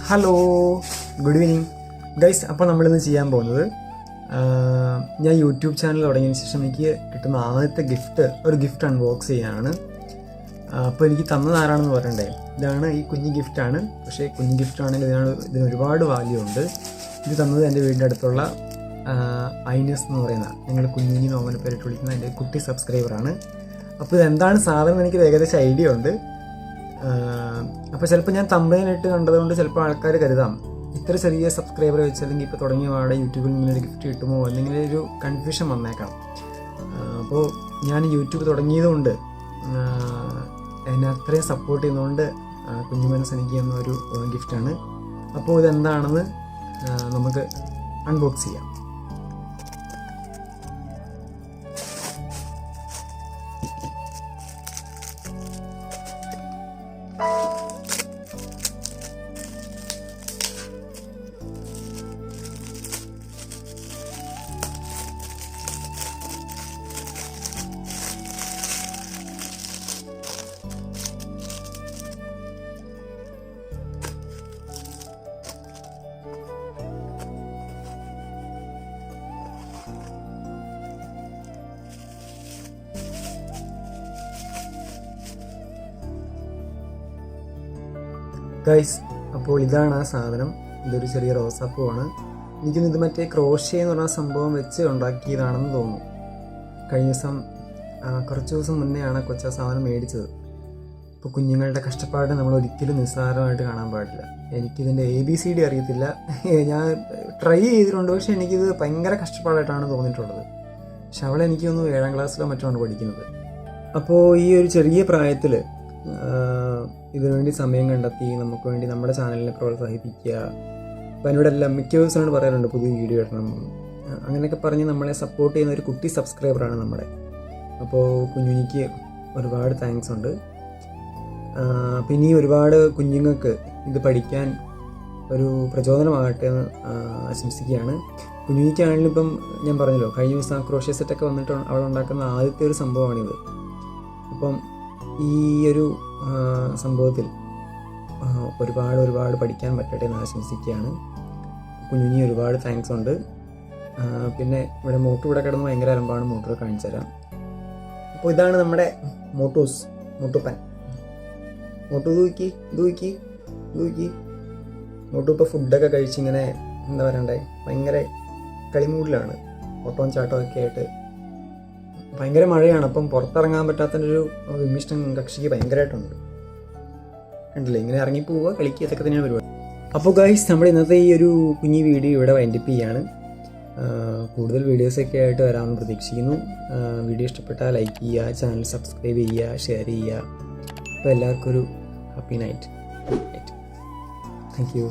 Hello, good evening guys. അപ്പോൾ നമ്മളിന്ന് ചെയ്യാൻ പോകുന്നത്, ഞാൻ യൂട്യൂബ് ചാനൽ തുടങ്ങിയതിന് ശേഷം എനിക്ക് കിട്ടുന്ന ആദ്യത്തെ ഒരു ഗിഫ്റ്റ് അൺബോക്സ് ചെയ്യാനാണ്. അപ്പോൾ എനിക്ക് തന്നത് ആരാണെന്ന് പറയണ്ടേ. ഇതാണ് ഈ കുഞ്ഞ് ഗിഫ്റ്റാണ്. പക്ഷേ കുഞ്ഞ് ഗിഫ്റ്റ് ആണെങ്കിൽ ഇതിന് ഒരുപാട് വാല്യൂ ഉണ്ട്. ഇത് തന്നത് എൻ്റെ വീടിൻ്റെ അടുത്തുള്ള ഐനസ് എന്ന് പറയുന്ന, ഞങ്ങൾ കുഞ്ഞിനി നോമന പേരിട്ട് വിളിക്കുന്ന എൻ്റെ കുട്ടി സബ്സ്ക്രൈബറാണ്. അപ്പോൾ ഇതെന്താണ് സാധനം എനിക്ക് ഏകദേശം ഐഡിയ ഉണ്ട്. അപ്പോൾ ചിലപ്പോൾ ഞാൻ തമ്പനയിലിട്ട് കണ്ടതുകൊണ്ട് ചിലപ്പോൾ ആൾക്കാർ കരുതാം ഇത്ര ചെറിയ സബ്സ്ക്രൈബർ വെച്ച് അല്ലെങ്കിൽ ഇപ്പോൾ തുടങ്ങിയ പാടെ യൂട്യൂബിൽ ഇങ്ങനെ ഒരു ഗിഫ്റ്റ് കിട്ടുമോ എന്നിങ്ങനെ ഒരു കൺഫ്യൂഷൻ വന്നേക്കാം. അപ്പോൾ ഞാൻ യൂട്യൂബ് തുടങ്ങിയതുകൊണ്ട് എന്നെ അത്രയും സപ്പോർട്ട് ചെയ്യുന്നതുകൊണ്ട് കുഞ്ഞു മനസ്സ് എനിക്ക് തന്ന ഒരു ഗിഫ്റ്റാണ്. അപ്പോൾ ഇതെന്താണെന്ന് നമുക്ക് അൺബോക്സ് ചെയ്യാം. ഗൈസ്, അപ്പോൾ ഇതാണ് ആ സാധനം. ഇതൊരു ചെറിയ റോസാപ്പൂവാണ്. എനിക്കൊന്ന് ഇത് മറ്റേ ക്രോഷ്യ എന്ന് പറഞ്ഞ സംഭവം വെച്ച് ഉണ്ടാക്കിയതാണെന്ന് തോന്നുന്നു. കുറച്ച് ദിവസം മുന്നെയാണ് കൊച്ച സാധനം മേടിച്ചത്. ഇപ്പോൾ കുഞ്ഞുങ്ങളുടെ കഷ്ടപ്പാട് നമ്മൾ ഒരിക്കലും നിസ്സാരമായിട്ട് കാണാൻ പാടില്ല. എനിക്കിതിൻ്റെ ABCD അറിയത്തില്ല. ഞാൻ ട്രൈ ചെയ്തിട്ടുണ്ട്, പക്ഷേ എനിക്കിത് ഭയങ്കര കഷ്ടപ്പാടായിട്ടാണ് തോന്നിയിട്ടുള്ളത്. പക്ഷെ അവളെ എനിക്കൊന്ന് 7ാം ക്ലാസ്സിലോ മറ്റോ ആണ് പഠിക്കുന്നത്. അപ്പോൾ ഈ ഒരു ചെറിയ പ്രായത്തിൽ ഇതിനുവേണ്ടി സമയം കണ്ടെത്തി നമുക്ക് വേണ്ടി നമ്മുടെ ചാനലിനെ പ്രോത്സാഹിപ്പിക്കുക. അപ്പോൾ എന്നോടെല്ലാം മിക്ക ദിവസങ്ങളോട് പറയാറുണ്ട് പുതിയ വീഡിയോ ഇടണം, അങ്ങനെയൊക്കെ പറഞ്ഞ് നമ്മളെ സപ്പോർട്ട് ചെയ്യുന്ന ഒരു കുട്ടി സബ്സ്ക്രൈബറാണ് നമ്മുടെ. അപ്പോൾ കുഞ്ഞുനിക്ക് ഒരുപാട് താങ്ക്സ് ഉണ്ട്. പിന്നെ ഈ ഒരുപാട് കുഞ്ഞുങ്ങൾക്ക് ഇത് പഠിക്കാൻ ഒരു പ്രചോദനമാകട്ടെ എന്ന് ആശംസിക്കുകയാണ്. കുഞ്ഞുനിക്കാണെങ്കിലും ഇപ്പം ഞാൻ പറഞ്ഞല്ലോ, കഴിഞ്ഞ ദിവസം ക്രോഷ്യ സെറ്റൊക്കെ വന്നിട്ട് അവൾ ഉണ്ടാക്കുന്ന ആദ്യത്തെ ഒരു സംഭവമാണിത്. അപ്പം ഈ ഒരു സംഭവത്തിൽ ഒരുപാട് പഠിക്കാൻ പറ്റട്ടെ എന്ന് ആശംസിക്കുകയാണ്. കുഞ്ഞിനി ഒരുപാട് താങ്ക്സ് ഉണ്ട്. പിന്നെ ഇവിടെ ഇവിടെ കിടന്ന് ഭയങ്കര അലമ്പാണ്. മോട്ടോർ കാണിച്ചു തരാം. അപ്പോൾ ഇതാണ് നമ്മുടെ മോട്ടുപ്പൻ. മോട്ടു ദൂക്കി മോട്ടു ഇപ്പോൾ ഫുഡൊക്കെ കഴിച്ചിങ്ങനെ എന്താ പറയണ്ടേ, ഭയങ്കര കളിമൂഡിലാണ്. ഓട്ടവും ചാട്ടവും ഒക്കെ ആയിട്ട്. ഭയങ്കര മഴയാണ്, അപ്പം പുറത്തിറങ്ങാൻ പറ്റാത്തൊരു വിമിഷ്ടം കക്ഷിക്ക് ഭയങ്കരമായിട്ടുണ്ട്. കണ്ടില്ലേ, ഇങ്ങനെ ഇറങ്ങി പോവുക, കളിക്കുക, ഇതൊക്കെ തന്നെയാണ് പരിപാടി. അപ്പോൾ ഗൈസ്, നമ്മുടെ ഇന്നത്തെ ഈ ഒരു കുഞ്ഞി വീഡിയോ ഇവിടെ വൈൻഡപ്പ് ചെയ്യാണ്. കൂടുതൽ വീഡിയോസൊക്കെ ആയിട്ട് വരാമെന്ന് പ്രതീക്ഷിക്കുന്നു. വീഡിയോ ഇഷ്ടപ്പെട്ടാൽ ലൈക്ക് ചെയ്യുക, ചാനൽ സബ്സ്ക്രൈബ് ചെയ്യുക, ഷെയർ ചെയ്യുക. അപ്പോൾ എല്ലാവർക്കും ഒരു ഹാപ്പി നൈറ്റ്. Thank you.